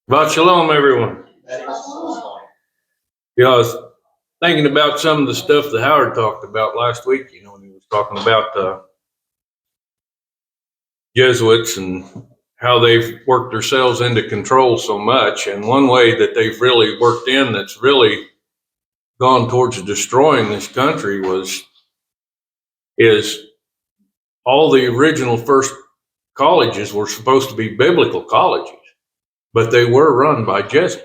About shalom, everyone. I was thinking about some of the stuff that Howard talked about last week, when he was talking about the Jesuits and how they've worked themselves into control so much. And one way that they've really worked in that's really gone towards destroying this country is all the original first colleges were supposed to be biblical colleges, but they were run by Jesuits.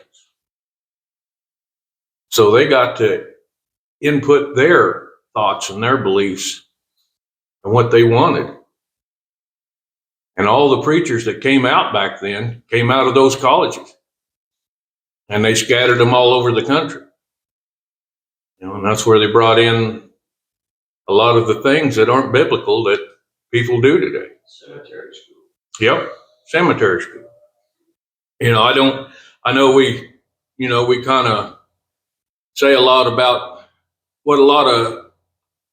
So they got to input their thoughts and their beliefs and what they wanted. And all the preachers that came out back then came out of those colleges. And they scattered them all over the country. And that's where they brought in a lot of the things that aren't biblical that people do today. Cemetery school. Yep, cemetery school. I know we kind of say a lot about what a lot of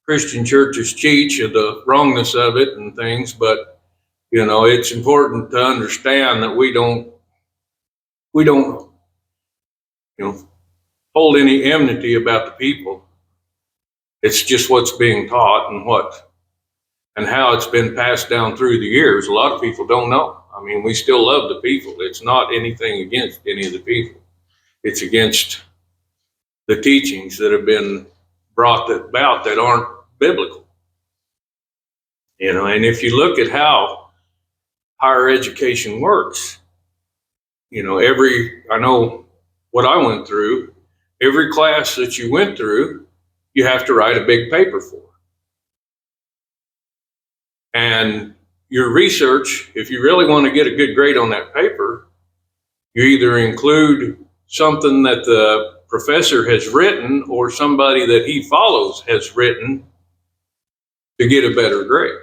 Christian churches teach and the wrongness of it and things, but it's important to understand that we don't hold any enmity about the people. It's just what's being taught and how it's been passed down through the years. A lot of people don't know. I mean, we still love the people. It's not anything against any of the people. It's against the teachings that have been brought about that aren't biblical. And if you look at how higher education works, I know what I went through, every class that you went through, you have to write a big paper for. And your research, if you really want to get a good grade on that paper, you either include something that the professor has written or somebody that he follows has written to get a better grade.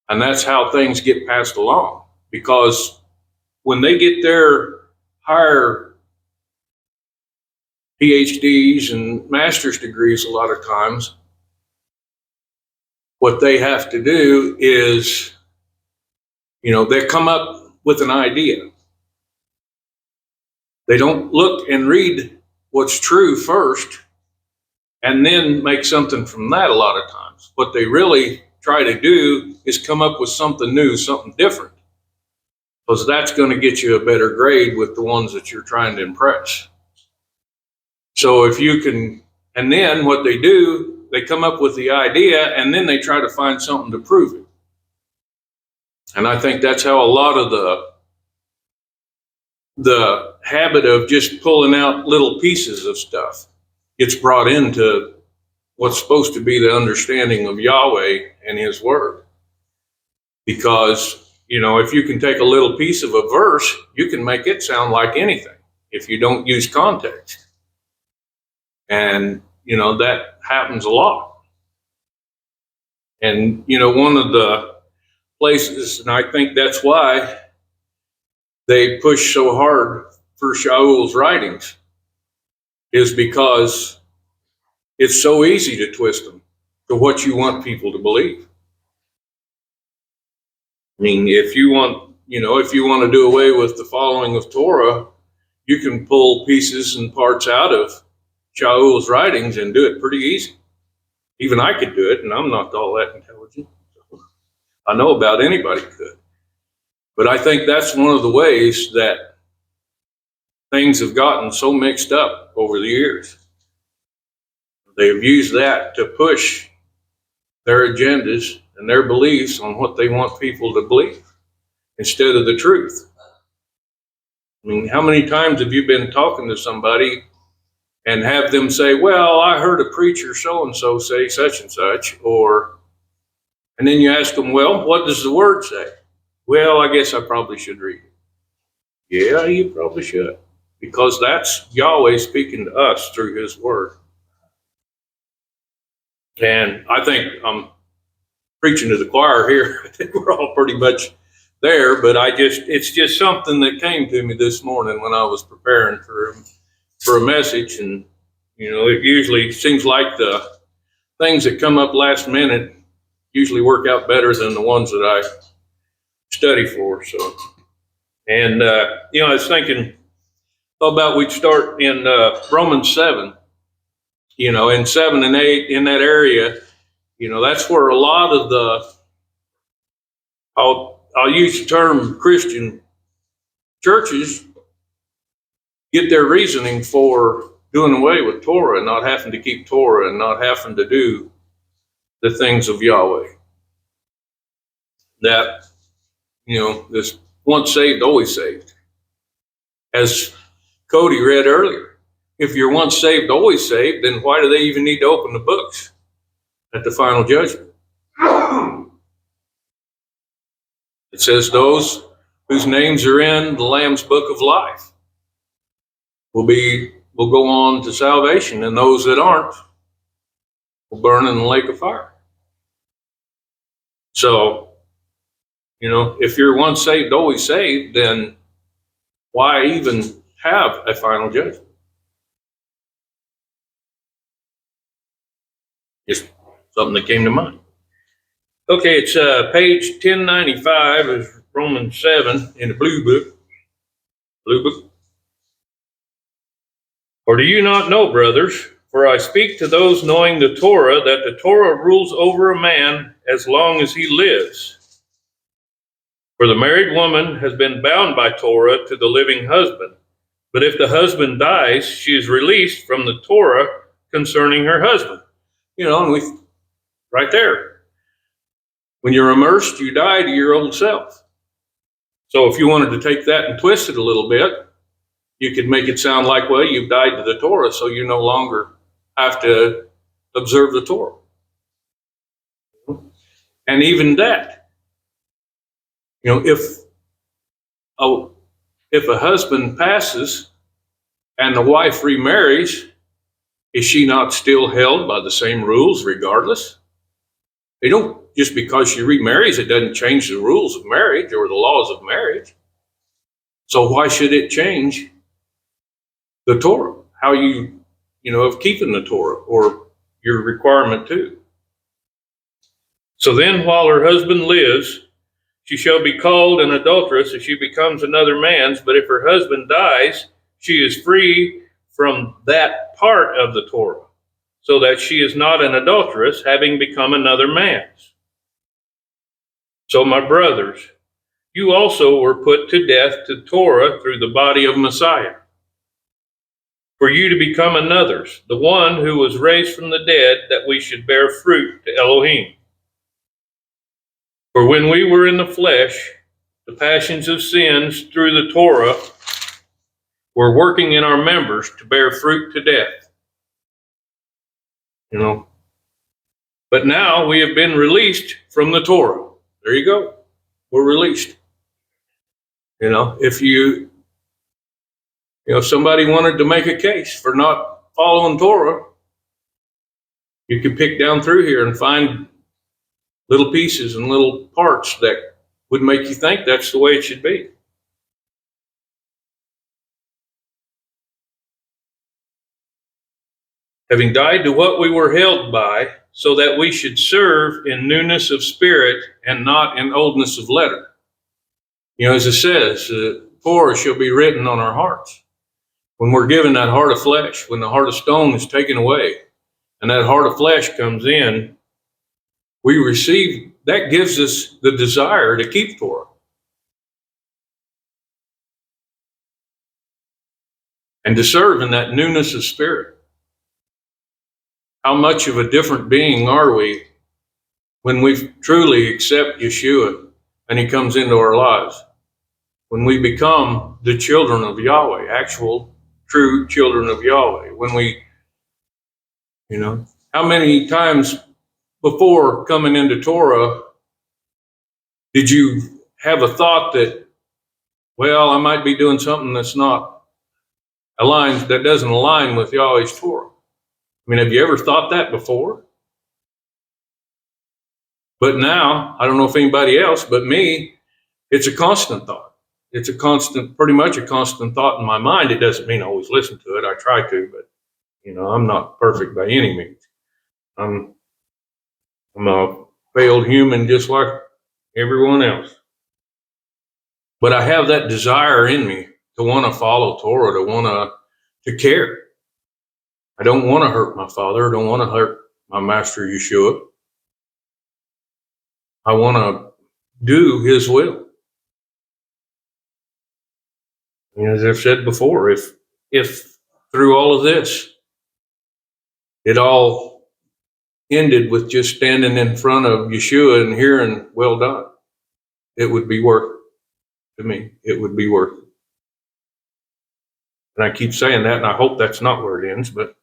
And that's how things get passed along. Because when they get their higher PhDs and master's degrees, a lot of times, what they have to do is, they come up with an idea. They don't look and read what's true first and then make something from that a lot of times. What they really try to do is come up with something new, something different, because that's going to get you a better grade with the ones that you're trying to impress. So if you can, and then what they do, they come up with the idea and then they try to find something to prove it. And I think that's how a lot of the habit of just pulling out little pieces of stuff gets brought into what's supposed to be the understanding of Yahweh and His Word. Because, if you can take a little piece of a verse, you can make it sound like anything if you don't use context. And, that happens a lot. And, one of the places, and I think that's why they push so hard for Shaul's writings, is because it's so easy to twist them to what you want people to believe. I mean, if you want to do away with the following of Torah, you can pull pieces and parts out of Shaul's writings and do it pretty easy. Even I could do it, and I'm not all that intelligent. I know about anybody could. But I think that's one of the ways that things have gotten so mixed up over the years. They've used that to push their agendas and their beliefs on what they want people to believe instead of the truth. I mean, how many times have you been talking to somebody and have them say, well, I heard a preacher so-and-so say such and such, and then you ask them, well, what does the Word say? Well, I guess I probably should read it. Yeah, you probably should, because that's Yahweh speaking to us through His Word. And I think I'm preaching to the choir here. I think we're all pretty much there, but it's just something that came to me this morning when I was preparing for a message. And, it usually seems like the things that come up last minute usually work out better than the ones that I study for. So And, I was thinking, how about we'd start in Romans 7, in 7 and 8, in that area. That's where a lot of I'll use the term Christian churches get their reasoning for doing away with Torah and not having to keep Torah and not having to do the things of Yahweh. That, this once saved, always saved. As Cody read earlier, if you're once saved, always saved, then why do they even need to open the books at the final judgment? It says those whose names are in the Lamb's book of life will go on to salvation, and those that aren't will burn in the lake of fire. So, if you're once saved, always saved, then why even have a final judgment? Just something that came to mind. Okay, it's page 1095 is Romans 7 in the Blue Book. Or do you not know, brothers, for I speak to those knowing the Torah, that the Torah rules over a man as long as he lives. For the married woman has been bound by Torah to the living husband. But if the husband dies, she is released from the Torah concerning her husband. And right there. When you're immersed, you die to your old self. So if you wanted to take that and twist it a little bit, you could make it sound like, well, you've died to the Torah, so you no longer have to observe the Torah. And even that, if a husband passes and the wife remarries, is she not still held by the same rules regardless? They don't, just because she remarries, it doesn't change the rules of marriage or the laws of marriage. So why should it change the Torah? How of keeping the Torah or your requirement too. So then while her husband lives, she shall be called an adulteress if she becomes another man's, but if her husband dies, she is free from that part of the Torah, so that she is not an adulteress, having become another man's. So my brothers, you also were put to death to Torah through the body of Messiah, for you to become another's, the one who was raised from the dead, that we should bear fruit to Elohim. For when we were in the flesh, the passions of sins through the Torah were working in our members to bear fruit to death. But now we have been released from the Torah. There you go. We're released. If somebody wanted to make a case for not following Torah, you could pick down through here and find little pieces and little parts that would make you think that's the way it should be. Having died to what we were held by, so that we should serve in newness of spirit and not in oldness of letter. As it says, Torah shall be written on our hearts. When we're given that heart of flesh, when the heart of stone is taken away, and that heart of flesh comes in, we receive, that gives us the desire to keep Torah. And to serve in that newness of spirit. How much of a different being are we when we truly accept Yeshua and he comes into our lives? When we become the children of Yahweh, actual, true children of Yahweh. When we, how many times before coming into Torah did you have a thought that, well, I might be doing something that's not aligned, that doesn't align with Yahweh's Torah? Have you ever thought that before? But now, I don't know if anybody else, but me, it's a constant thought. It's pretty much a constant thought in my mind. It doesn't mean I always listen to it. I try to, but, I'm not perfect by any means. I'm a failed human just like everyone else. But I have that desire in me to want to follow Torah, to want to care. I don't want to hurt my Father. I don't want to hurt my Master Yeshua. I want to do His will. And as I've said before, if through all of this, it all ended with just standing in front of Yeshua and hearing, "Well done," it would be worth it to me. It would be worth it. And I keep saying that, and I hope that's not where it ends, but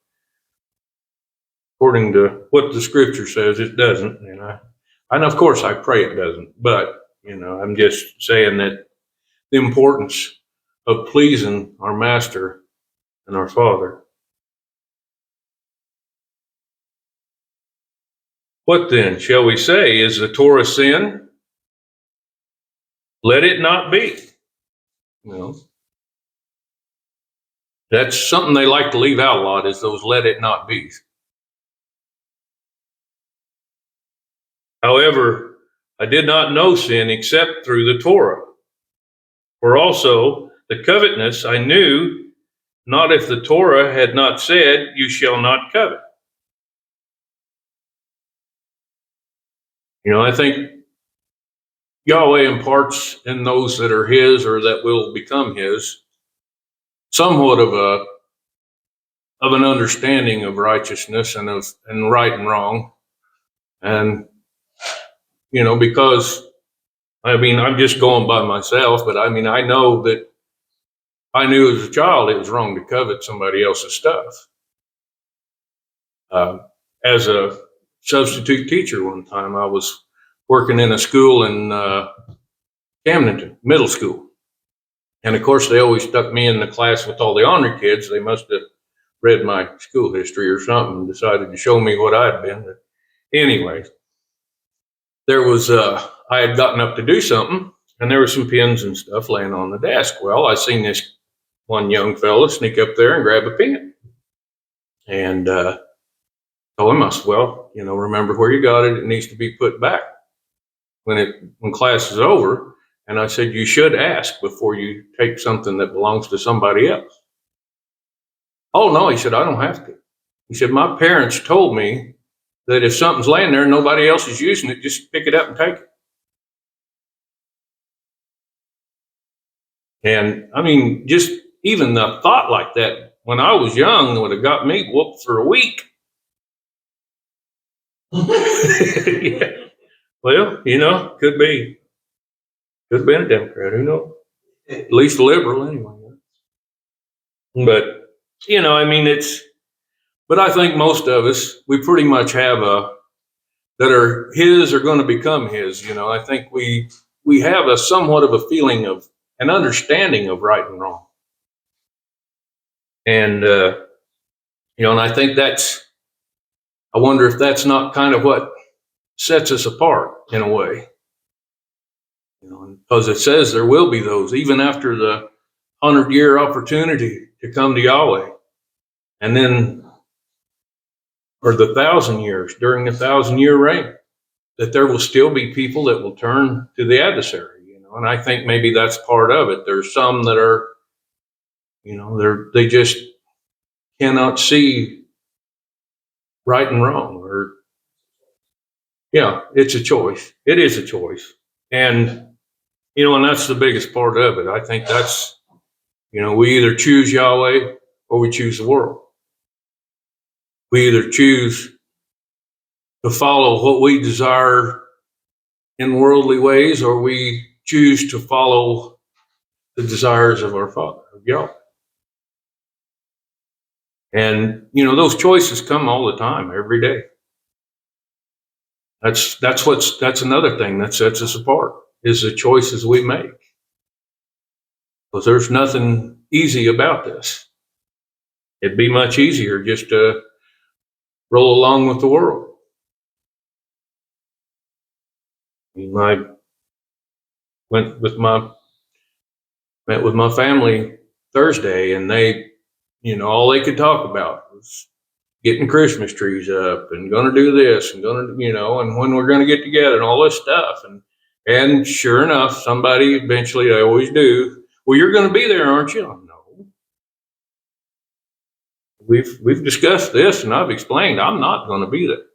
according to what the scripture says, it doesn't. And of course I pray it doesn't, but I'm just saying that the importance of pleasing our Master and our Father. What then shall we say? Is the Torah sin? Let it not be. That's something they like to leave out a lot, is those let it not be. However, I did not know sin except through the Torah. For also the covetousness I knew not if the Torah had not said, "You shall not covet." I think Yahweh imparts in those that are His or that will become His somewhat of an understanding of righteousness and right and wrong. And because I'm just going by myself, but I know that I knew as a child it was wrong to covet somebody else's stuff. As a substitute teacher one time, I was working in a school in Camdenton, middle school. And of course, they always stuck me in the class with all the honor kids. They must have read my school history or something and decided to show me what I'd been. But anyways, there was, I had gotten up to do something, and there were some pens and stuff laying on the desk. Well, I seen this one young fella sneak up there and grab a pen. And told him, I said, "Well, remember where you got it. It needs to be put back when class is over." And I said, "You should ask before you take something that belongs to somebody else." "Oh, no," he said, "I don't have to." He said, "My parents told me that if something's laying there and nobody else is using it, just pick it up and take it." And just even the thought like that when I was young would have got me whooped for a week. Yeah. Well, could be. Could have been a Democrat, who knows? At least a liberal, anyway. But, but I think most of us, we pretty much have that are His are going to become His. I think we have a somewhat of a feeling of an understanding of right and wrong. And, and I think I wonder if that's not kind of what sets us apart in a way. Because it says there will be those, even after the 100-year opportunity to come to Yahweh. And then, or the 1,000 years, during the 1,000-year reign, that there will still be people that will turn to the adversary, and I think maybe that's part of it. There's some that are, they just cannot see right and wrong, or, it's a choice. It is a choice. And, and that's the biggest part of it. I think that's, we either choose Yahweh or we choose the world. We either choose to follow what we desire in worldly ways, or we choose to follow the desires of our Father, of Yahweh. And, those choices come all the time, every day. That's another thing that sets us apart, is the choices we make. Because there's nothing easy about this. It'd be much easier just to roll along with the world. I met with my family Thursday, and they, all they could talk about was getting Christmas trees up and going to do this and going to, and when we're going to get together and all this stuff. And And sure enough, somebody eventually, they always do, well, you're going to be there, aren't you? No. We've discussed this, and I've explained I'm not going to be there.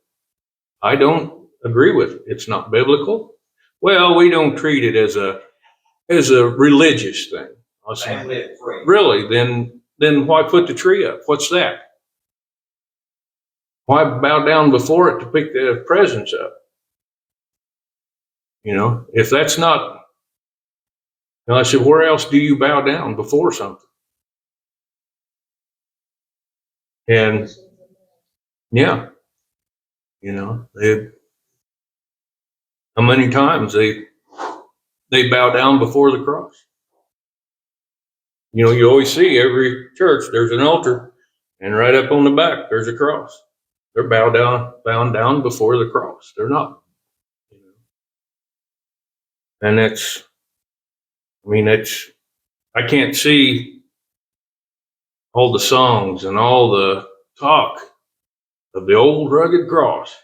I don't agree with it. It's not biblical. Well, we don't treat it as a religious thing. I said, really? Then why put the tree up? What's that? Why bow down before it to pick the presents up? If that's not, and I said, where else do you bow down before something? And yeah, how many times they bow down before the cross? You always see every church, there's an altar, and right up on the back, there's a cross. They're bound down before the cross. They're not. And I can't see all the songs and all the talk of the old rugged cross.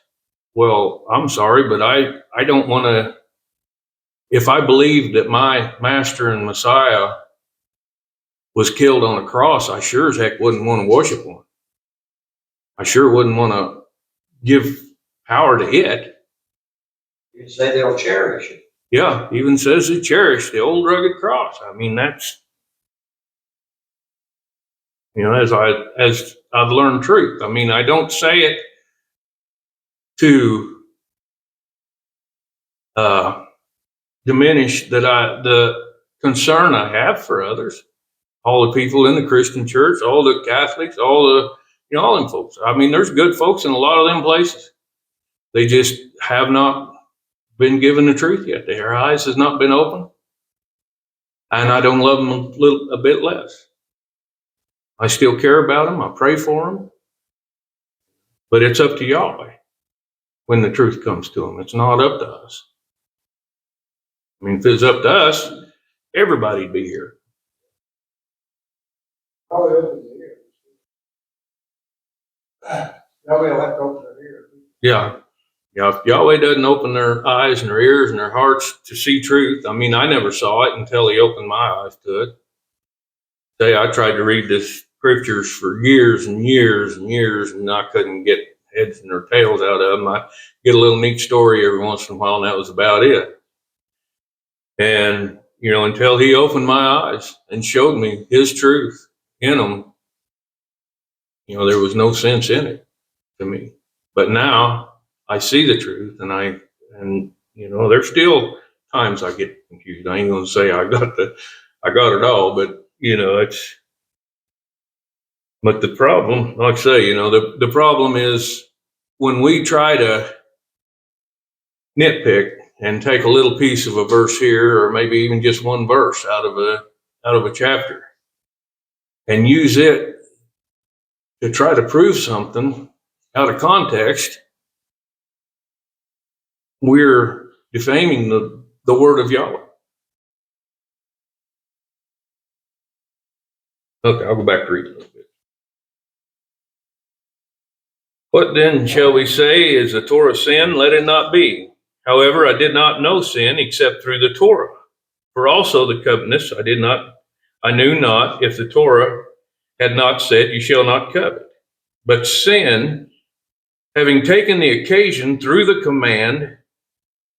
Well, I'm sorry, but I don't want to, if I believed that my master and Messiah was killed on a cross, I sure as heck wouldn't want to worship one. I sure wouldn't want to give power to it. You say they'll cherish it. Yeah, even says they cherish the old rugged cross. I mean, that's, as I've learned truth. I mean, I don't say it to diminish the concern I have for others, all the people in the Christian church, all the Catholics, all them folks. I mean, there's good folks in a lot of them places. They just have not been given the truth yet. Their eyes has not been opened, and I don't love them a bit less. I still care about them. I pray for them, but it's up to Yahweh when the truth comes to them. It's not up to us. I mean, if it's up to us, everybody'd be here. Yahweh will have to open their ears. Yeah. If Yahweh doesn't open their eyes and their ears and their hearts to see truth, I mean, I never saw it until he opened my eyes to it. I tried to read the scriptures for years and years and years, and I couldn't get heads or tails out of them. I get a little neat story every once in a while, and that was about it. And, until he opened my eyes and showed me his truth in them, there was no sense in it to me. But now I see the truth, and there's still times I get confused. I ain't gonna say I got it all, but but the problem, like I say, the problem is when we try to nitpick and take a little piece of a verse here, or maybe even just one verse out of a chapter, and use it to try to prove something out of context, we're defaming the word of Yahweh. Okay, I'll go back to read a little bit. What then shall we say? Is the Torah sin? Let it not be. However, I did not know sin except through the Torah. For also the covetous I knew not, if the Torah had not said, you shall not covet. But sin, having taken the occasion through the command,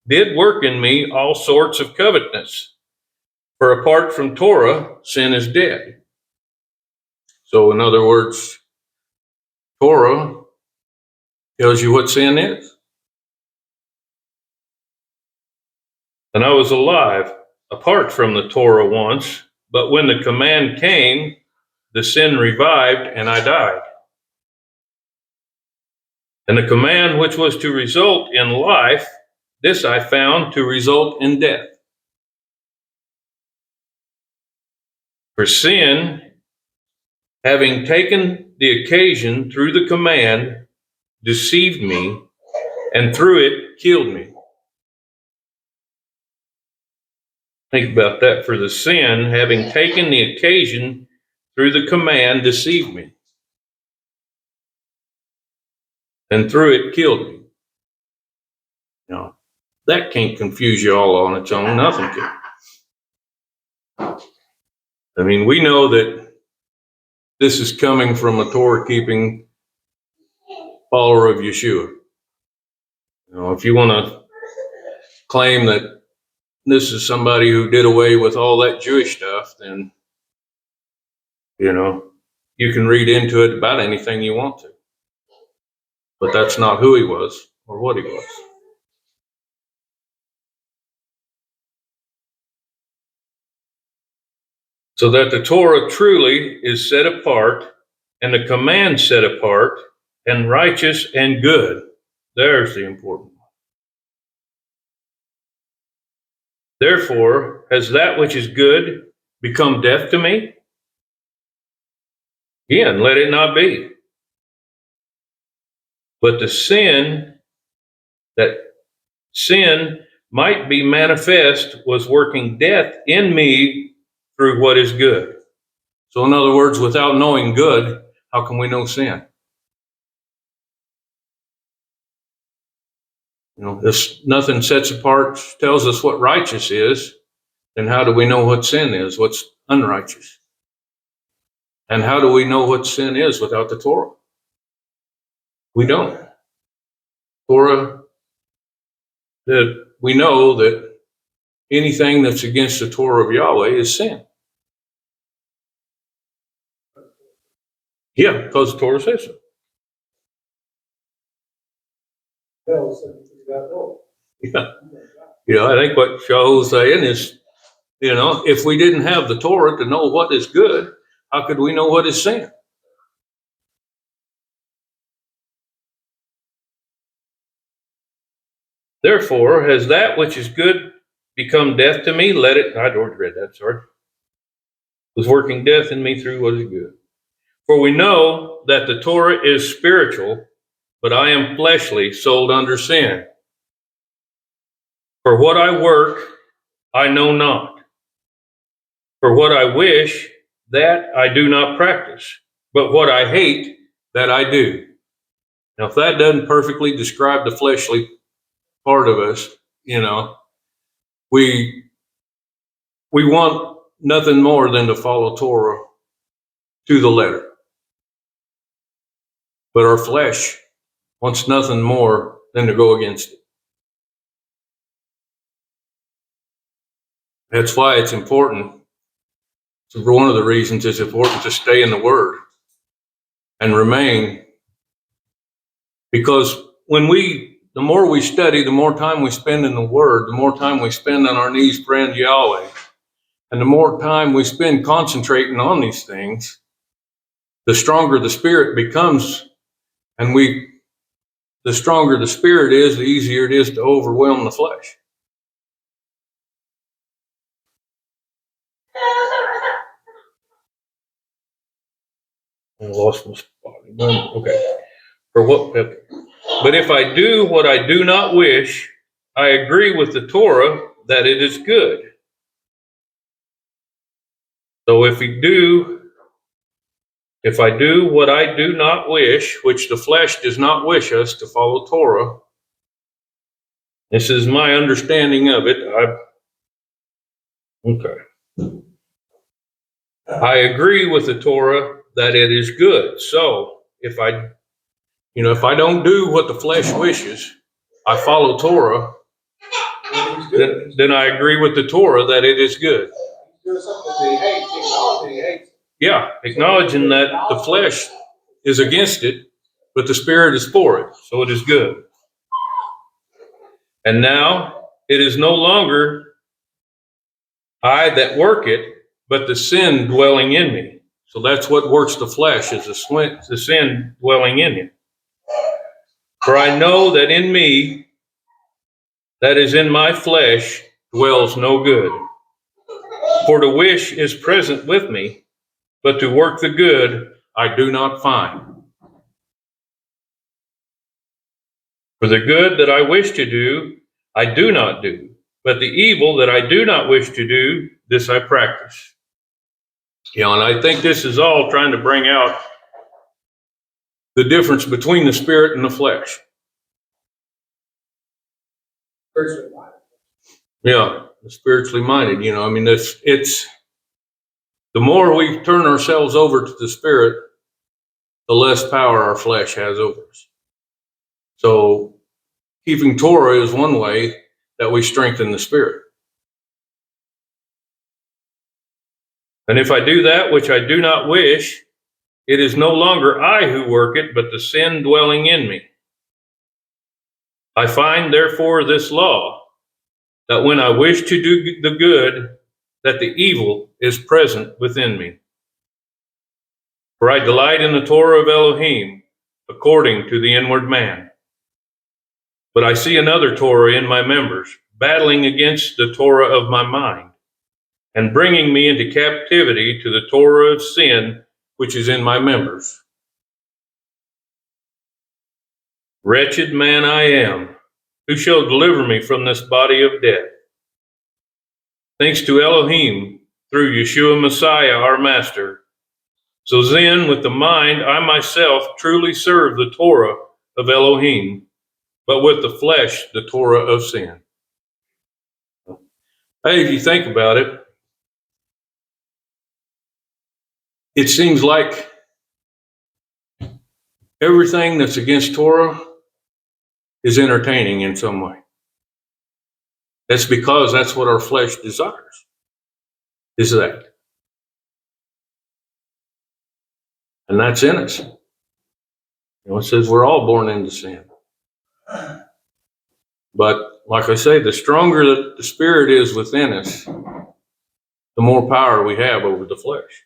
did work in me all sorts of covetousness. For apart from Torah, sin is dead. So in other words, Torah tells you what sin is. And I was alive apart from the Torah once, but when the command came, the sin revived and I died. And the command which was to result in life, this I found to result in death. For sin, having taken the occasion through the command, deceived me, and through it killed me. Think about that. For the sin, having taken the occasion through the command, deceived me, and through it killed me. that can't confuse you all on its own. Nothing can. I mean, we know that this is coming from a Torah-keeping follower of Yeshua. You know, if you want to claim that this is somebody who did away with all that Jewish stuff, then, you know, you can read into it about anything you want to. But that's not who he was or what he was. So that the Torah truly is set apart, and the command set apart, and righteous and good. There's the important one. Therefore, has that which is good become death to me? Again, let it not be. But the sin might be manifest was working death in me through what is good. So in other words, without knowing good, how can we know sin? You know, if nothing sets apart, tells us what righteous is, then how do we know what sin is, what's unrighteous? And how do we know what sin is without the Torah? We don't. Torah, that we know that anything that's against the Torah of Yahweh is sin. Yeah, because the Torah says so. Yeah. You know, I think what Shaul's saying is, you know, if we didn't have the Torah to know what is good, how could we know what is sin? Therefore, has that which is good become death to me? Let it, I'd already read that, sorry. Was working death in me through what is good. For we know that the Torah is spiritual, but I am fleshly, sold under sin. For what I work, I know not. For what I wish, that I do not practice. But what I hate, that I do. Now, if that doesn't perfectly describe the fleshly part of us, you know, we want nothing more than to follow Torah to the letter. But our flesh wants nothing more than to go against it. That's why it's important. So for one of the reasons it's important to stay in the Word and remain. Because the more we study, the more time we spend in the Word, the more time we spend on our knees praying to Yahweh, and the more time we spend concentrating on these things, the stronger the Spirit becomes, and the stronger the Spirit is, the easier it is to overwhelm the flesh. I lost my spot. Okay. But if I do what I do not wish, I agree with the Torah that it is good. So if I do what I do not wish, which the flesh does not wish us to follow Torah, this is my understanding of it. I agree with the Torah that it is good. So if I don't do what the flesh wishes, I follow Torah, then I agree with the Torah that it is good. Yeah, acknowledging that the flesh is against it, but the Spirit is for it, so it is good. And now it is no longer I that work it, but the sin dwelling in me. So that's what works the flesh, is the sin dwelling in you. For I know that in me, that is in my flesh, dwells no good. For the wish is present with me, but to work the good I do not find. For the good that I wish to do, I do not do, but the evil that I do not wish to do, this I practice. You know, and I think this is all trying to bring out the difference between the spirit and the flesh. spiritually minded. Yeah, the spiritually minded, you know, I mean, it's the more we turn ourselves over to the Spirit, the less power our flesh has over us. So keeping Torah is one way that we strengthen the Spirit. And if I do that which I do not wish, it is no longer I who work it, but the sin dwelling in me. I find therefore this law, that when I wish to do the good, that the evil is present within me. For I delight in the Torah of Elohim, according to the inward man. But I see another Torah in my members, battling against the Torah of my mind, and bringing me into captivity to the Torah of sin, which is in my members. Wretched man I am, who shall deliver me from this body of death? Thanks to Elohim, through Yeshua Messiah, our Master. So then, with the mind, I myself truly serve the Torah of Elohim, but with the flesh, the Torah of sin. Hey, if you think about it, it seems like everything that's against Torah is entertaining in some way. That's because that's what our flesh desires, is that. And that's in us. You know, it says we're all born into sin. But like I say, the stronger that the Spirit is within us, the more power we have over the flesh.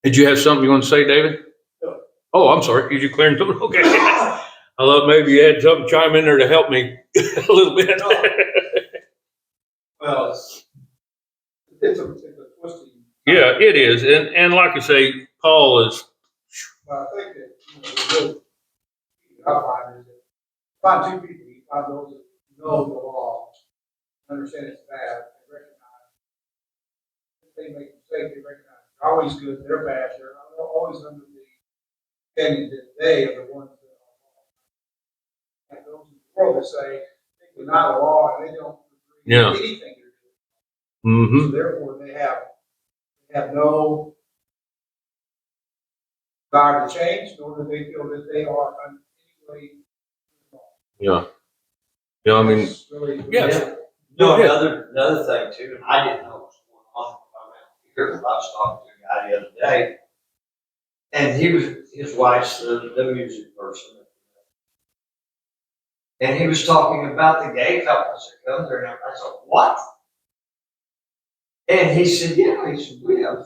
Did you have something you want to say, David? No. Oh, I'm sorry. Did you clear it? Okay. I thought maybe you had something chime in there to help me a little bit. Well, it's a twisting. Yeah, it is. And like I say, Paul is, But I think that, the real key that I find is that find two people. You find those that know the law, understand it's bad, and recognize if they make mistakes, they recognize they're always good, they're bad, they're always under the opinion that they are the ones that are wrong. And those in the world that say they deny the law and they don't agree Yeah. with anything they're doing. mm-hmm. So therefore they have no desire to change, nor do they feel that they are in any way wrong. Yeah. Yeah, I mean, That's really, yes. No, Yeah. another thing too, and I didn't know what was going on around here, but I was talking to a guy the other day, and his wife's the music person. And he was talking about the gay couples that come there, and I said, what? And he said, yeah, he said, we have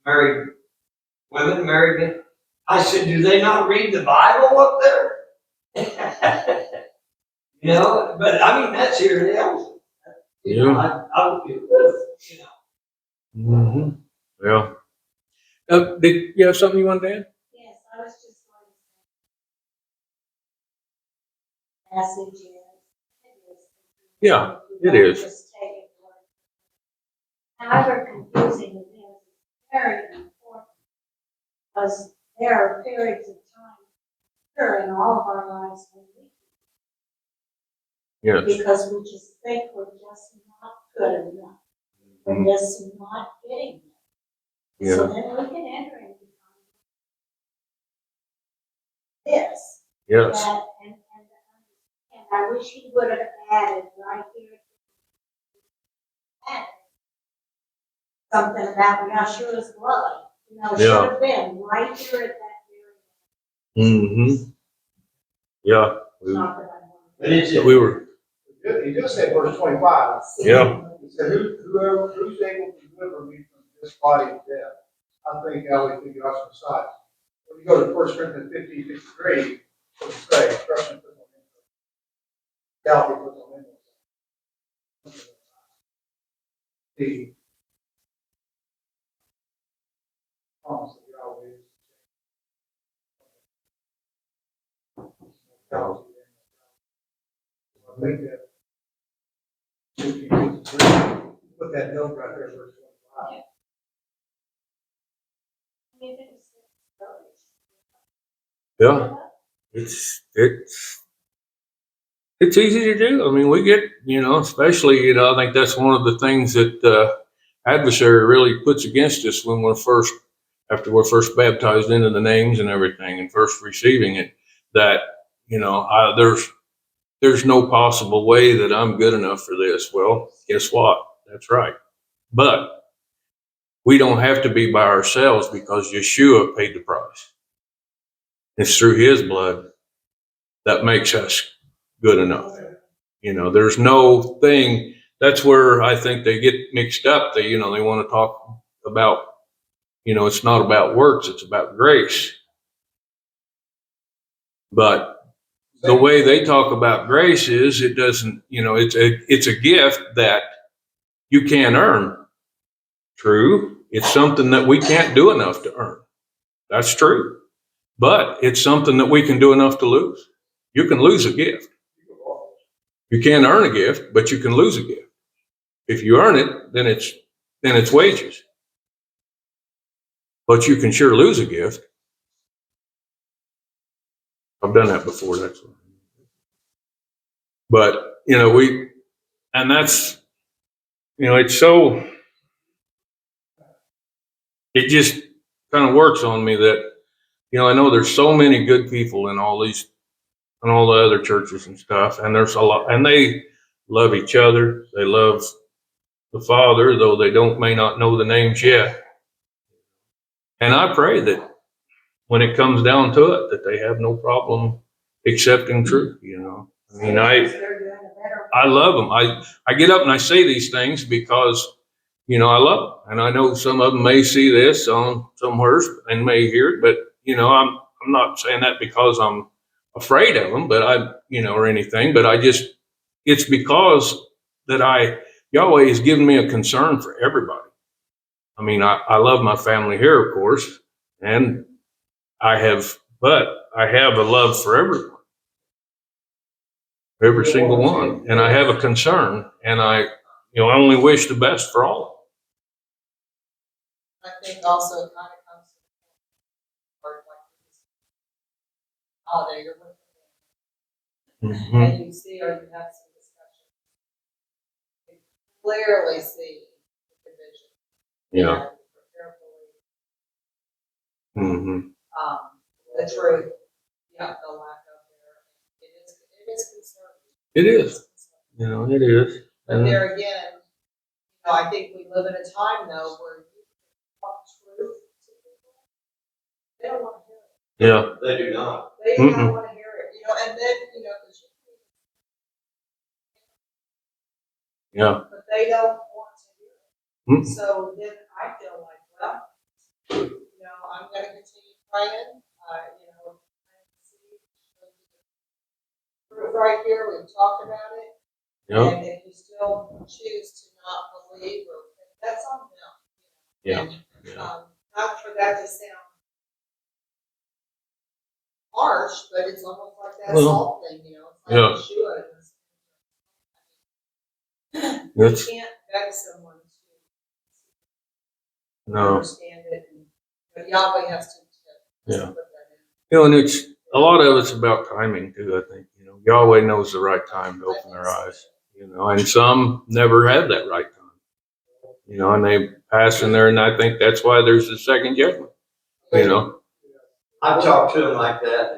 married women, married men. I said, do they not read the Bible up there? You know, but I mean, that's here in Elton. You know, I would be with, you know. Mm-hmm. Yeah. Did you have something you wanted to add? Yes, I was just going to say, passage is. Yeah, it is. Just take it for it. However confusing it is, it's very important, because there are periods of time here in all of our lives when we, Yes. because we just think we're just not good enough. We're just not getting it. So then we can enter into this. Yes. And I wish he would have added right here. Added something about Yeshua's blood. You know, should have been right here at that very. Mm-hmm. Yeah. Not that I want But it's, We were. he just said verse 25. Yeah. He said, who's able to deliver me from this body of death? I think Ellie think us Messiah. When you go to 1 Corinthians 15:53, what does it say? Instruction puts on him. Calvary puts on him. The promise of Yahweh is Calvary. I think that 15:53, put that note right there, verse 25. Yeah. It's It's easy to do. I mean, we get, especially, I think that's one of the things that adversary really puts against us when after we're first baptized into the names and everything and first receiving it, that, there's no possible way that I'm good enough for this. Well, guess what? That's right. But we don't have to be by ourselves because Yeshua paid the price. It's through his blood that makes us good enough. There's no thing. That's where I think they get mixed up. They want to talk about, it's not about works, it's about grace. But the way they talk about grace is it doesn't, it's a gift that you can't earn. True. It's something that we can't do enough to earn. That's true. But it's something that we can do enough to lose. You can lose a gift. You can't earn a gift, but you can lose a gift. If you earn it, then it's wages. But you can sure lose a gift. I've done that before, that's what. But, and that's, it's so, it just kind of works on me that, I know there's so many good people in all the other churches and stuff, and there's a lot, and they love each other. They love the Father, though they may not know the names yet. And I pray that when it comes down to it, that they have no problem accepting truth, I mean, I love them. I get up and I say these things because, I love them. And I know some of them may see this on somewhere and may hear it, but, I'm not saying that because I'm afraid of them, but or anything, but it's because that Yahweh has given me a concern for everybody. I mean, I love my family here, of course, and I have a love for everyone. Every single one. And I have a concern, and I only wish the best for all. I think also it kind of comes to part like this holiday, you're with them, and you see or you have some discussion. You clearly see the division. Yeah. The truth, the lack of there. It is concerning. It is. It is. But there again, I think we live in a time though where you talk truth to people. They don't want to hear it. Yeah. They do not. They do not want to hear it, and then, Yeah. but they don't want to hear it. So then I feel like, well, I'm going to continue praying. Right here, we've talked about it. Yeah. And if you still choose to not believe, that's on them. Yeah. And, not for that to sound harsh, but it's almost like that salt thing, It's like Yeshua. You can't beg someone to understand it, but Yahweh has to put that in. And it's a lot of it's about timing too. I think Yahweh knows the right time to open their eyes. And some never have that right time. And they pass in there, and I think that's why there's the second judgment. I've talked to them like that,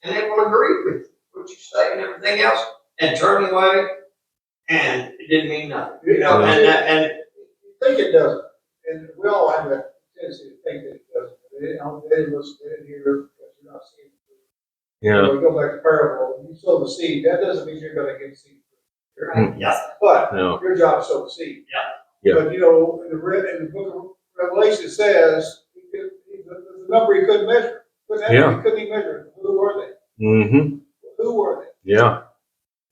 and they will agree with what you say and everything else, and turn away, and it didn't mean nothing. And You think it doesn't, and we all have a tendency to think that it doesn't. They didn't listen, they didn't hear, because you're not seeing it. Yeah. We go back to parable. You sow the seed. That doesn't mean you're going to get seed. Right. Yeah. But No. your job is to sow the seed. Yeah. But in the book of Revelation it says the number he couldn't measure. He couldn't even measure it. Who were they? Mm-hmm. Who were they? Yeah.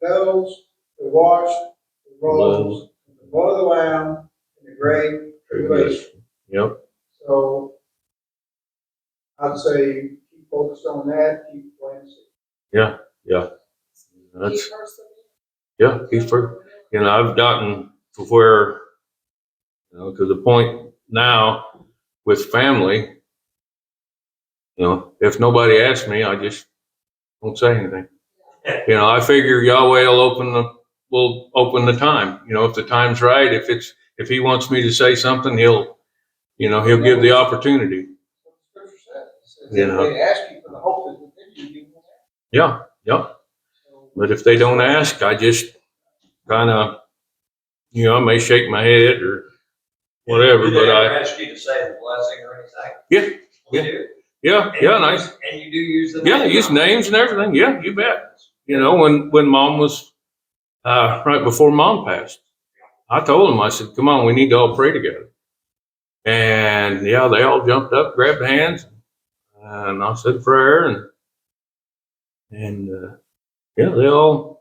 Those who washed the robes, the blood of the Lamb, and the great tribulation. Yep. So I'd say keep focused on that. Keep planting seed. Yeah. He's for. I've gotten to where, to the point now with family, if nobody asks me, I just won't say anything. You know, I figure Yahweh will open the time. You know, if the time's right, if he wants me to say something, he'll give the opportunity. Scripture says, it says, You know. they ask you for the hope that's within you, you will have. Yeah, yeah. So, But if they don't ask, I just kind of, I may shake my head or whatever, Do but they ever I, ask you to say the blessing or anything? Yeah, We yeah. do. yeah, and I, And you do use the yeah, name. use names and everything. Yeah, you bet. You know, when mom was, right before mom passed, I told them, I said, come on, we need to all pray together. And yeah, they all jumped up, grabbed hands, and I said a prayer, and yeah, they all,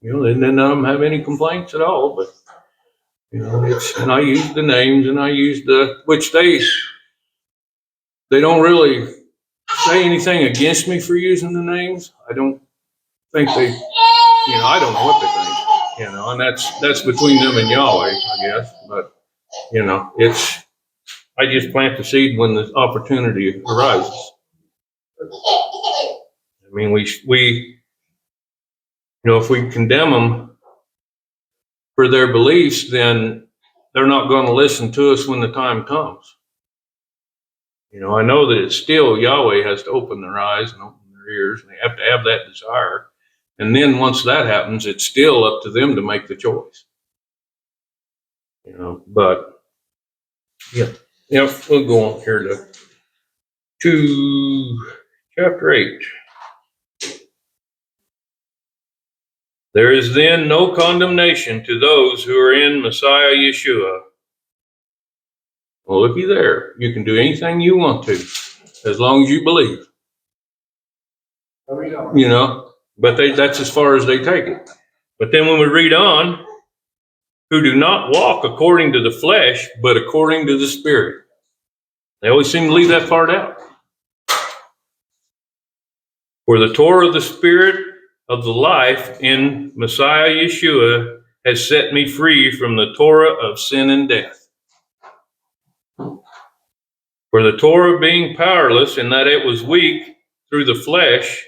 and then none of them have any complaints at all, but and I used the names and I used which they don't really say anything against me for using the names. I don't think I don't know what they think, and that's between them and Yahweh, I guess. But, I just plant the seed when the opportunity arises. I mean, if we condemn them for their beliefs, then they're not going to listen to us when the time comes. I know that it's still Yahweh has to open their eyes and open their ears, and they have to have that desire. And then once that happens, it's still up to them to make the choice. But yeah, we'll go on here to chapter 8. There is then no condemnation to those who are in Messiah Yeshua. Well, looky there. You can do anything you want to, as long as you believe. But that's as far as they take it. But then when we read on, who do not walk according to the flesh, but according to the Spirit. They always seem to leave that part out. For the Torah of the Spirit of the life in Messiah Yeshua has set me free from the Torah of sin and death. For the Torah being powerless in that it was weak through the flesh,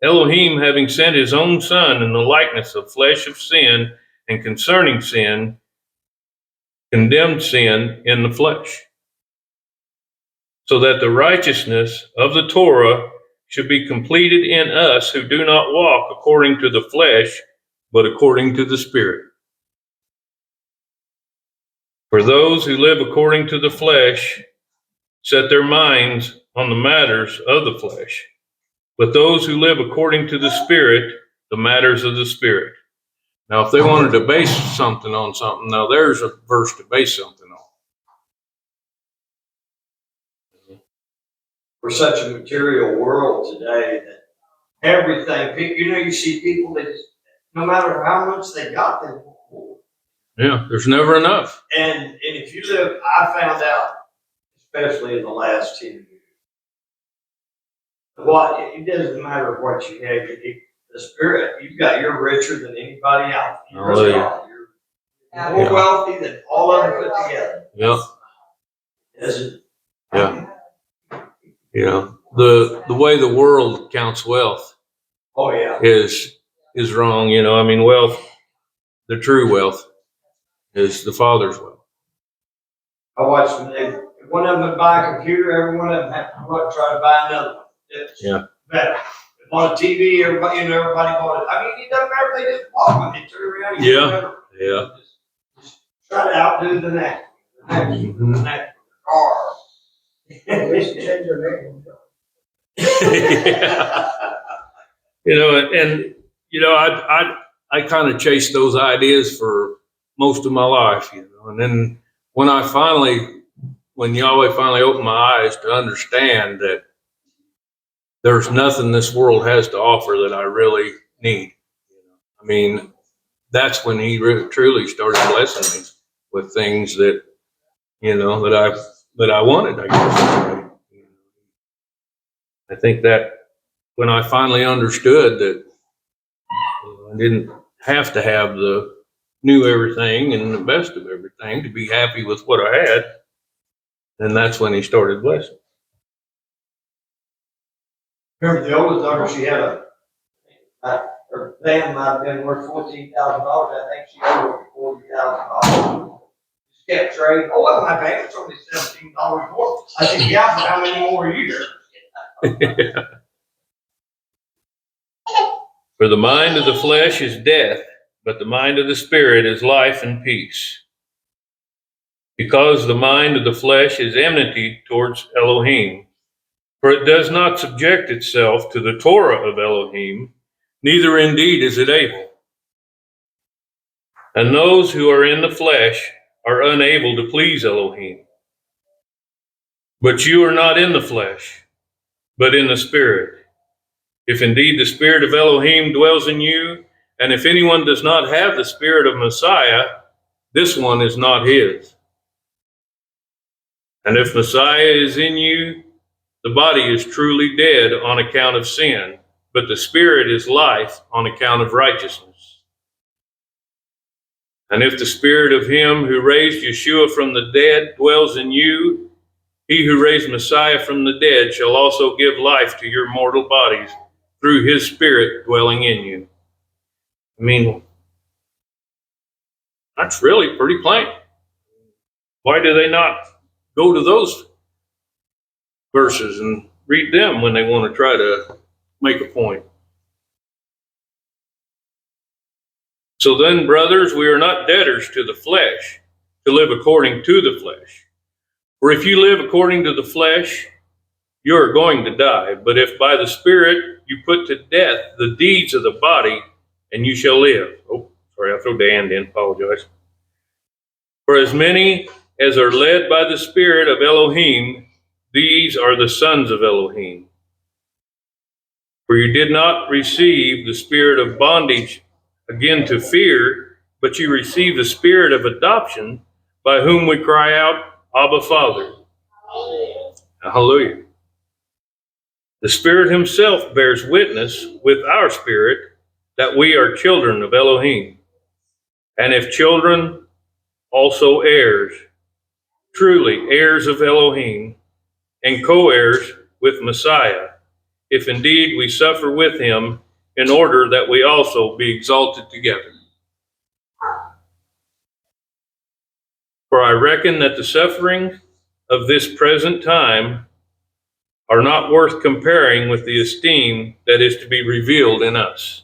Elohim having sent his own Son in the likeness of flesh of sin, and concerning sin, condemned sin in the flesh, so that the righteousness of the Torah should be completed in us who do not walk according to the flesh, but according to the Spirit. For those who live according to the flesh set their minds on the matters of the flesh, but those who live according to the Spirit, the matters of the Spirit. Now, if they wanted to base something on something, now there's a verse to base something on. We're such a material world today that everything, you see people that just, no matter how much they got, they want more. Yeah, there's never enough. And if you live, I found out, especially in the last 10 years, it doesn't matter what you have. The Spirit, you're richer than anybody else. You're more wealthy than all of them put together. Yeah. Isn't? Yeah. The way the world counts wealth Oh yeah. is wrong. Wealth, the true wealth, is the Father's wealth. I watched them. One of them would buy a computer. Every one of them had to try to buy another one. It's better. On a TV, everybody bought it. I mean, it doesn't matter. They just bought one. They turn around. Yeah. Just try to outdo the next one. The next car. At least change their name. I kind of chased those ideas for most of my life, and then when Yahweh finally opened my eyes to understand that there's nothing this world has to offer that I really need. That's when he really, truly started blessing me with things that I wanted, I guess. I think that when I finally understood that I didn't have to have the new everything and the best of everything to be happy with what I had, then that's when he started blessing. Remember the oldest daughter, she had Her van might have been worth $14,000. I think she owed $40,000. Just kept trading. Oh, well, my payment's only $17 more. I said, yeah, for how many more years? For the mind of the flesh is death, but the mind of the Spirit is life and peace. Because the mind of the flesh is enmity towards Elohim, for it does not subject itself to the Torah of Elohim, neither indeed is it able. And those who are in the flesh are unable to please Elohim. But you are not in the flesh, but in the Spirit. If indeed the Spirit of Elohim dwells in you, and if anyone does not have the Spirit of Messiah, this one is not his. And if Messiah is in you, the body is truly dead on account of sin, but the Spirit is life on account of righteousness. And if the Spirit of him who raised Yeshua from the dead dwells in you, he who raised Messiah from the dead shall also give life to your mortal bodies through his Spirit dwelling in you. I mean, that's really pretty plain. Why do they not go to those verses and read them when they want to try to make a point? So then, brothers, we are not debtors to the flesh, to live according to the flesh. For if you live according to the flesh, you are going to die. But if by the Spirit you put to death the deeds of the body, and you shall live. Oh, sorry, I threw the and in, apologize. For as many as are led by the Spirit of Elohim, these are the sons of Elohim. For you did not receive the spirit of bondage again to fear, but you received the Spirit of adoption, by whom we cry out, Abba, Father. Hallelujah. The Spirit himself bears witness with our spirit that we are children of Elohim. And if children, also heirs, truly heirs of Elohim, and co-heirs with Messiah, if indeed we suffer with him, in order that we also be exalted together. For I reckon that the sufferings of this present time are not worth comparing with the esteem that is to be revealed in us.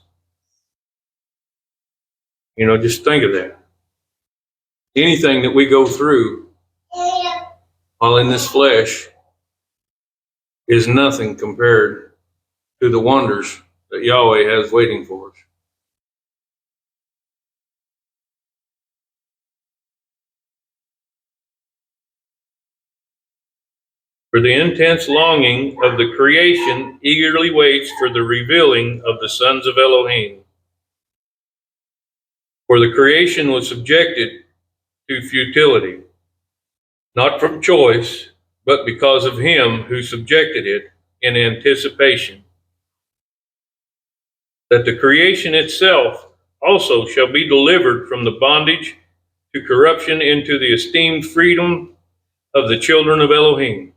You know, just think of that. Anything that we go through while in this flesh is nothing compared to the wonders that Yahweh has waiting for us. For the intense longing of the creation eagerly waits for the revealing of the sons of Elohim. For the creation was subjected to futility, not from choice, but because of him who subjected it in anticipation, that the creation itself also shall be delivered from the bondage to corruption into the esteemed freedom of the children of Elohim.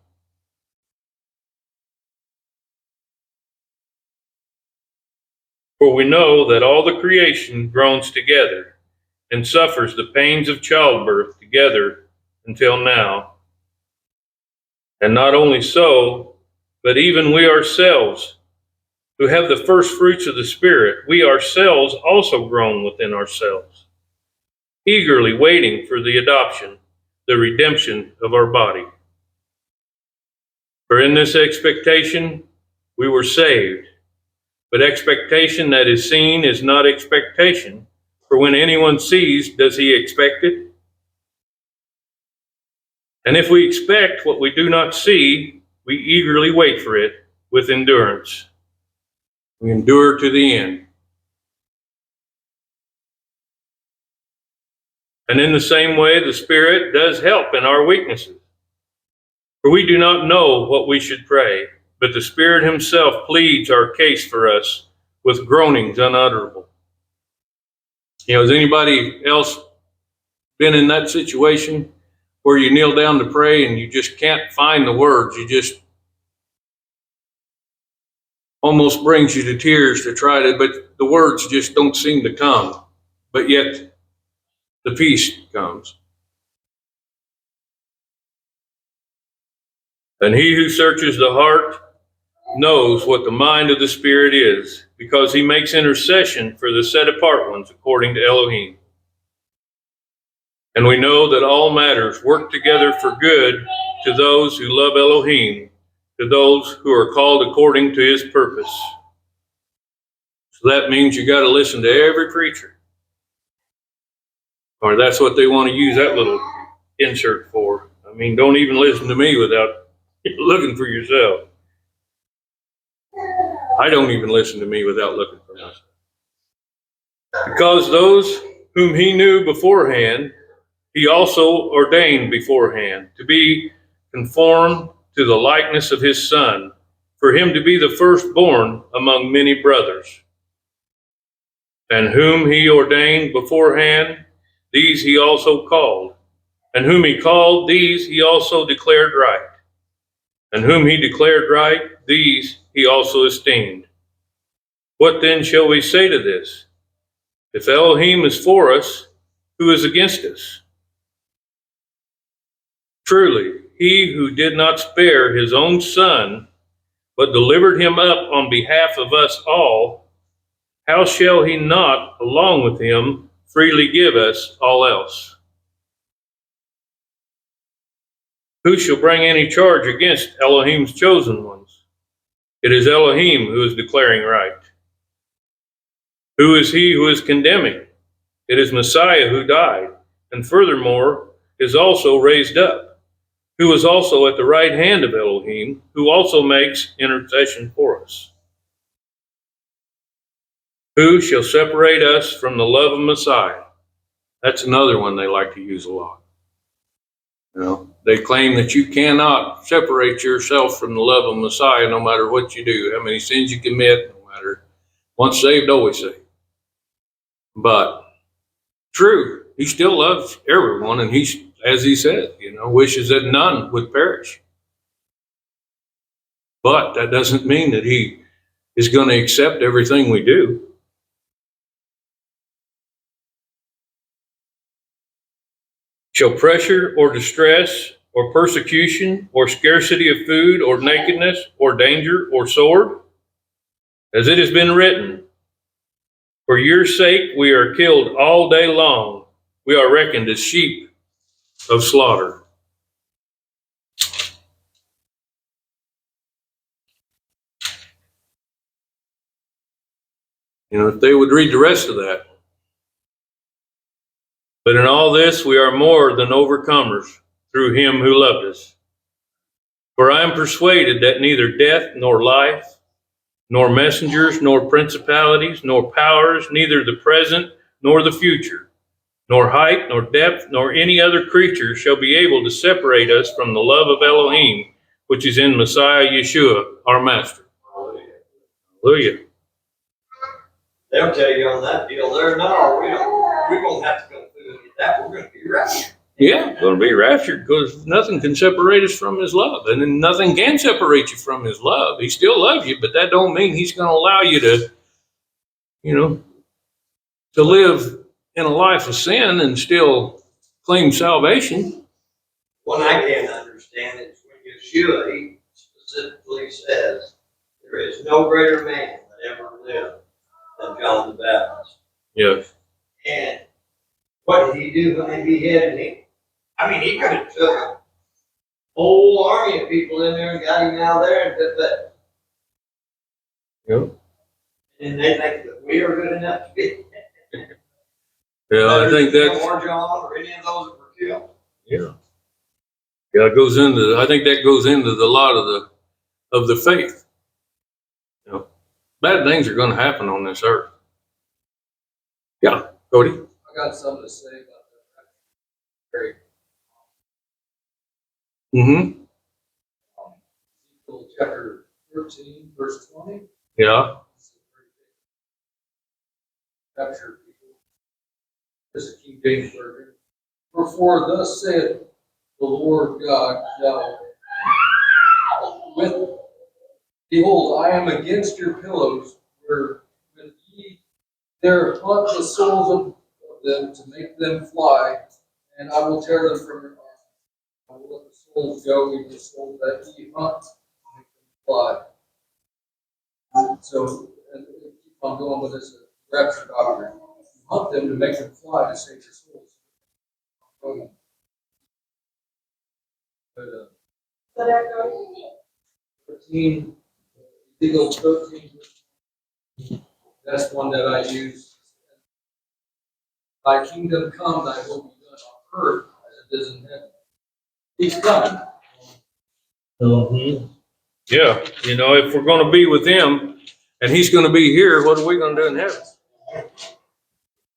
For we know that all the creation groans together and suffers the pains of childbirth together until now. And not only so, but even we ourselves, who have the first fruits of the Spirit, we ourselves also groan within ourselves, eagerly waiting for the adoption, the redemption of our body. For in this expectation we were saved. But expectation that is seen is not expectation. For when anyone sees, does he expect it? And if we expect what we do not see, we eagerly wait for it with endurance. We endure to the end. And in the same way, the Spirit does help in our weaknesses. For we do not know what we should pray, but the Spirit himself pleads our case for us with groanings unutterable. You know, has anybody else been in that situation where you kneel down to pray and you just can't find the words? almost brings you to tears to try to, but the words just don't seem to come. But yet the peace comes. And he who searches the heart knows what the mind of the Spirit is, because he makes intercession for the set apart ones according to Elohim. And we know that all matters work together for good to those who love Elohim, to those who are called according to his purpose. So that means you got to listen to every preacher. Or that's what they want to use that little insert for. I mean, don't even listen to me without looking for yourself. I don't even listen to me without looking for myself. Because those whom he knew beforehand, he also ordained beforehand to be conformed to the likeness of his Son, for him to be the firstborn among many brothers. And whom he ordained beforehand, these he also called. And whom he called, these he also declared right. And whom he declared right, these he also esteemed. What then shall we say to this? If Elohim is for us, who is against us? Truly, he who did not spare his own Son, but delivered him up on behalf of us all, how shall he not, along with him, freely give us all else? Who shall bring any charge against Elohim's chosen ones? It is Elohim who is declaring right. Who is he who is condemning? It is Messiah who died, and furthermore is also raised up, who is also at the right hand of Elohim, who also makes intercession for us. Who shall separate us from the love of Messiah? That's another one they like to use a lot. You know, they claim that you cannot separate yourself from the love of Messiah no matter what you do, how many sins you commit, no matter once saved, always saved. But true, he still loves everyone, and he's, as he said, wishes that none would perish. But that doesn't mean that he is going to accept everything we do. Shall pressure or distress or persecution or scarcity of food or nakedness or danger or sword? As it has been written, for your sake we are killed all day long. We are reckoned as sheep of slaughter. If they would read the rest of that. But in all this we are more than overcomers through him who loved us. For I am persuaded that neither death nor life, nor messengers, nor principalities, nor powers, neither the present nor the future, nor height, nor depth, nor any other creature shall be able to separate us from the love of Elohim, which is in Messiah Yeshua, our Master. Hallelujah. They'll tell you on that deal there, no, we won't have to go through any of that. We're going to be raptured. Yeah, going to be raptured, because nothing can separate us from his love. And then nothing can separate you from his love. He still loves you, but that don't mean he's going to allow you to, to live in a life of sin and still claim salvation. One I can't understand is when Yeshua, he specifically says, there is no greater man that ever lived than John the Baptist. Yes. And what did he do when they beheaded him? I mean, he could have took a whole army of people in there and got him out there and did that. Yep. And they think that we are good enough to be. Yeah, I think that's, Or John or any of those that were killed. yeah. Yeah, it goes into, I think that goes into the lot of the faith. Bad things are going to happen on this earth. Yeah, Cody. I got something to say about that. Very. Mm-hmm. Ezekiel chapter 13, verse 20. Yeah. Capture people. This is King James Version. Wherefore thus saith the Lord God, thou with Behold, I am against your pillows, where with ye there hunt the souls of them to make them fly, and I will tear them from your arms. I will let the souls go, even the souls that ye hunt, to make them fly. So, and keep on going with this rapture doctrine. You hunt them to make them fly to save your souls. But, So that goes. 13, Ezekiel 13, that's one that I use. Thy kingdom come, thy will be done on earth as it is in heaven. He's coming. Mm-hmm. Yeah, you know, if we're going to be with him and he's going to be here, what are we going to do in heaven?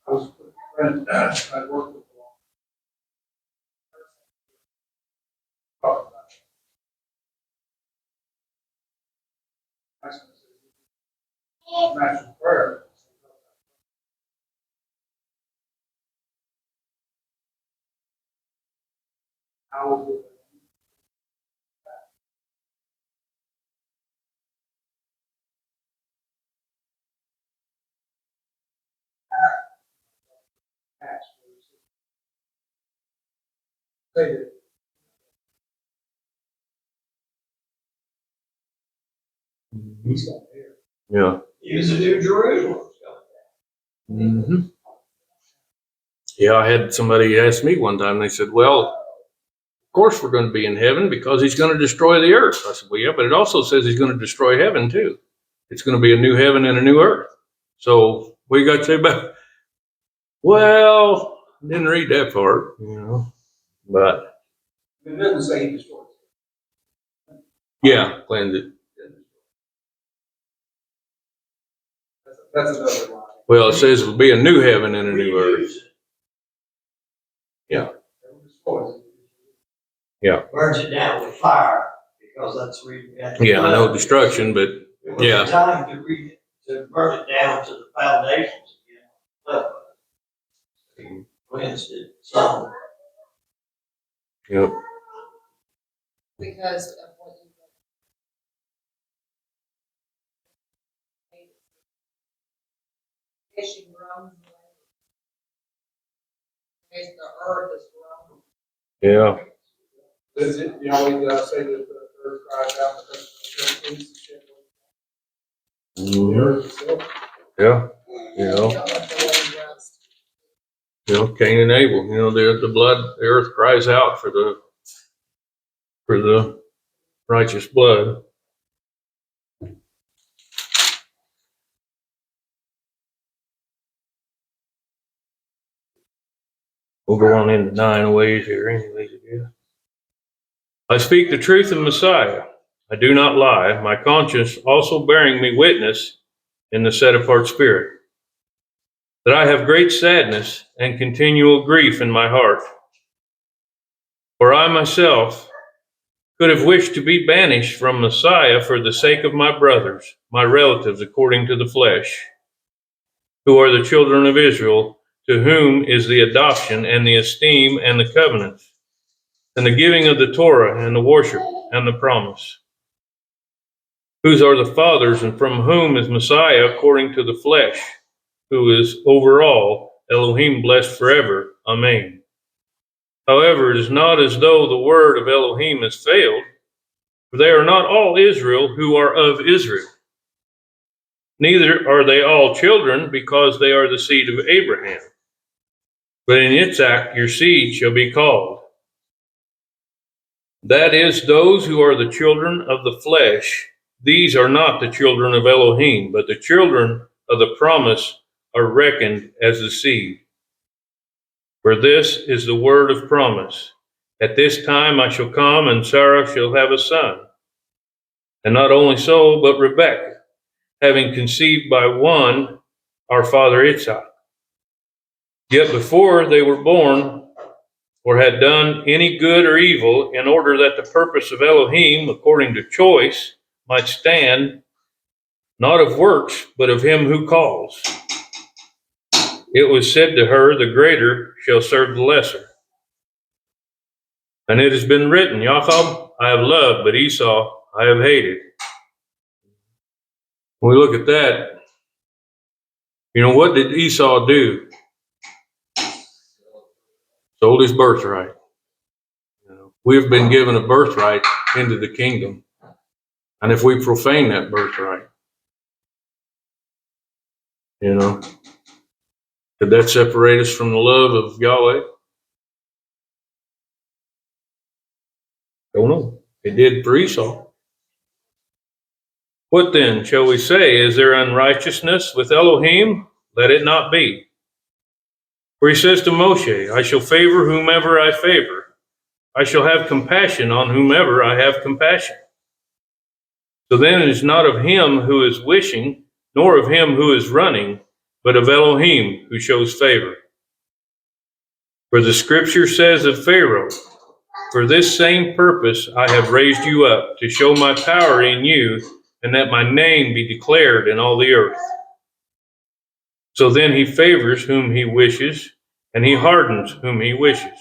I was with a friend, I worked with a long talk about it. Master's prayer. How will it? Say it. He's not there. Yeah. Use a New Jerusalem. Mm-hmm. Yeah, I had somebody ask me one time, they said, well, of course we're going to be in heaven because he's going to destroy the earth. I said, well, yeah, but it also says he's going to destroy heaven too. It's going to be a new heaven and a new earth. So what you got to say about it? Well, I didn't read that part, you know, but It doesn't say he destroys it. yeah, cleanse it. That's another line. Well, it says it'll be a new heaven and a new earth. Reuse it. Never destroys it. Burns it down with fire, because that's where you got. Yeah, I know destruction, but It was yeah. the time to burn it down to the foundations again. But he cleansed it some. Yep. Because of what you. Fishing grounds. The earth is grown. Yeah. Is it, you know, we say that the earth cries out because the earth is shit. The Mhm. earth itself. Yeah. You know, Don't let the land rust. Cain and Abel, the blood, the earth cries out for the righteous blood. We'll go on into 9 ways here anyways, I guess. I speak the truth in Messiah. I do not lie, my conscience also bearing me witness in the set apart spirit, that I have great sadness and continual grief in my heart. For I myself could have wished to be banished from Messiah for the sake of my brothers, my relatives according to the flesh, who are the children of Israel, to whom is the adoption and the esteem and the covenants, and the giving of the Torah and the worship and the promise, whose are the fathers, and from whom is Messiah according to the flesh, who is over all, Elohim blessed forever. Amen. However, it is not as though the word of Elohim has failed, for they are not all Israel who are of Israel. Neither are they all children, because they are the seed of Abraham. But in Yitzhak your seed shall be called. That is, those who are the children of the flesh, these are not the children of Elohim, but the children of the promise are reckoned as the seed. For this is the word of promise. At this time I shall come, and Sarah shall have a son. And not only so, but Rebekah, having conceived by one, our father Yitzhak. Yet before they were born, or had done any good or evil, in order that the purpose of Elohim, according to choice, might stand, not of works, but of him who calls. It was said to her, the greater shall serve the lesser. And it has been written, Jacob I have loved, but Esau I have hated. When we look at that, what did Esau do? Sold his birthright. We've been given a birthright into the kingdom. And if we profane that birthright, could that separate us from the love of Yahweh? Don't know. It did for Esau. What then shall we say? Is there unrighteousness with Elohim? Let it not be. For he says to Moshe, I shall favor whomever I favor. I shall have compassion on whomever I have compassion. So then it is not of him who is wishing, nor of him who is running, but of Elohim who shows favor. For the scripture says of Pharaoh, for this same purpose I have raised you up, to show my power in you, and that my name be declared in all the earth. So then he favors whom he wishes, and he hardens whom he wishes.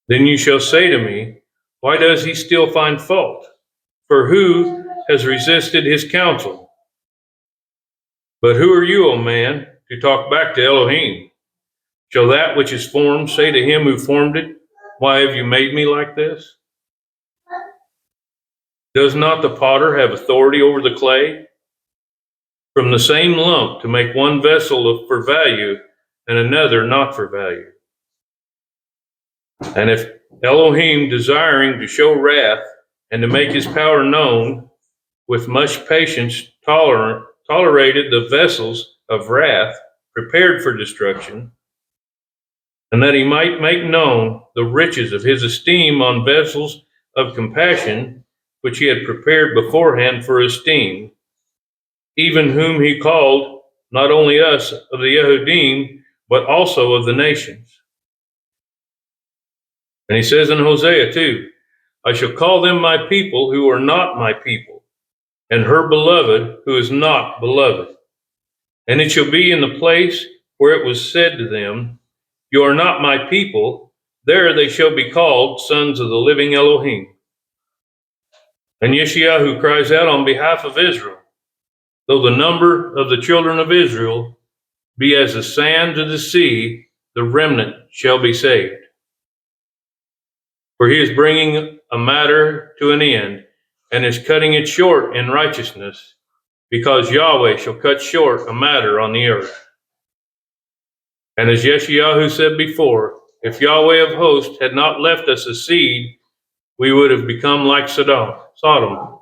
Then you shall say to me, why does he still find fault? For who has resisted his counsel? But who are you, O man, to talk back to Elohim? Shall that which is formed say to him who formed it, why have you made me like this? Does not the potter have authority over the clay? From the same lump to make one vessel for value and another not for value. And if Elohim, desiring to show wrath and to make his power known, with much patience tolerated the vessels of wrath prepared for destruction, and that he might make known the riches of his esteem on vessels of compassion, which he had prepared beforehand for esteem, even whom he called, not only us of the Yehudim, but also of the nations. And he says in Hosea too, I shall call them my people who are not my people, and her beloved who is not beloved. And it shall be in the place where it was said to them, you are not my people, there they shall be called sons of the living Elohim. And Yeshayahu cries out on behalf of Israel, though the number of the children of Israel be as the sands of the sea, the remnant shall be saved. For he is bringing a matter to an end, and is cutting it short in righteousness, because Yahweh shall cut short a matter on the earth. And as Yeshayahu said before, if Yahweh of hosts had not left us a seed, we would have become like Sodom,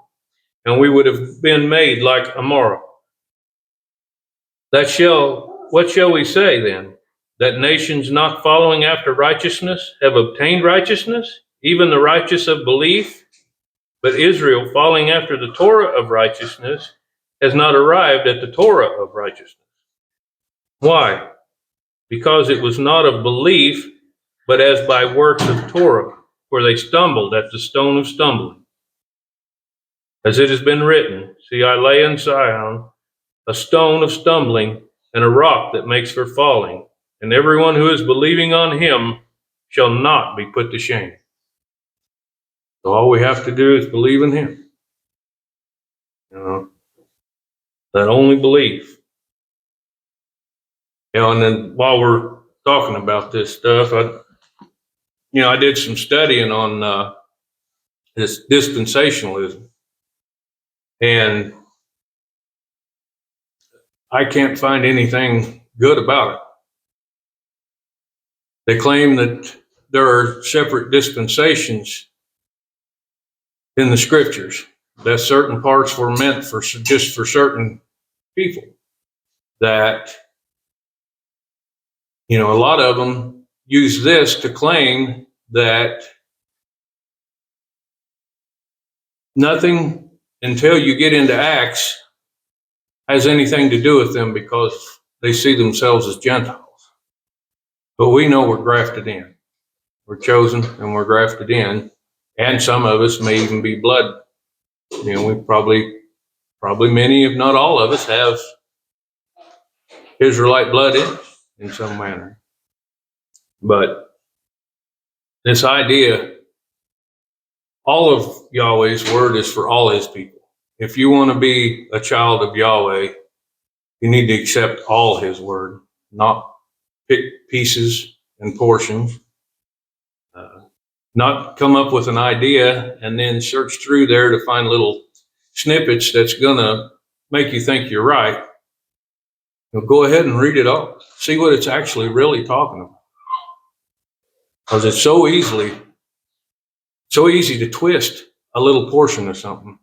and we would have been made like Amorah. What shall we say then? That nations not following after righteousness have obtained righteousness, even the righteous of belief? But Israel, following after the Torah of righteousness, has not arrived at the Torah of righteousness. Why? Because it was not of belief, but as by works of Torah, where they stumbled at the stone of stumbling. As it has been written, see, I lay in Zion a stone of stumbling and a rock that makes for falling, and everyone who is believing on him shall not be put to shame. So all we have to do is believe in him. That only belief. And then while we're talking about this stuff, I did some studying on this dispensationalism, and I can't find anything good about it. They claim that there are separate dispensations in the scriptures, that certain parts were meant for just for certain people. That a lot of them use this to claim that nothing until you get into Acts has anything to do with them, because they see themselves as Gentiles. But we know we're grafted in. We're chosen and we're grafted in. And some of us may even be blood. We probably many, if not all of us, have Israelite blood in some manner. But this idea, all of Yahweh's word is for all his people. if you want to be a child of Yahweh, you need to accept all his word, not pick pieces and portions. Not come up with an idea and then search through there to find little snippets that's going to make you think you're right. Go ahead and read it all. See what it's actually really talking about. Because it's so easy to twist a little portion of something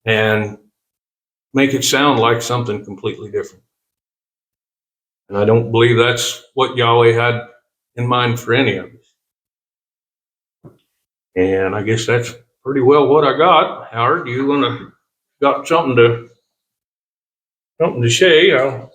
and make it sound like something completely different. And I don't believe that's what Yahweh had in mind for any of us. And I guess that's pretty well what I got. Howard, got something to say?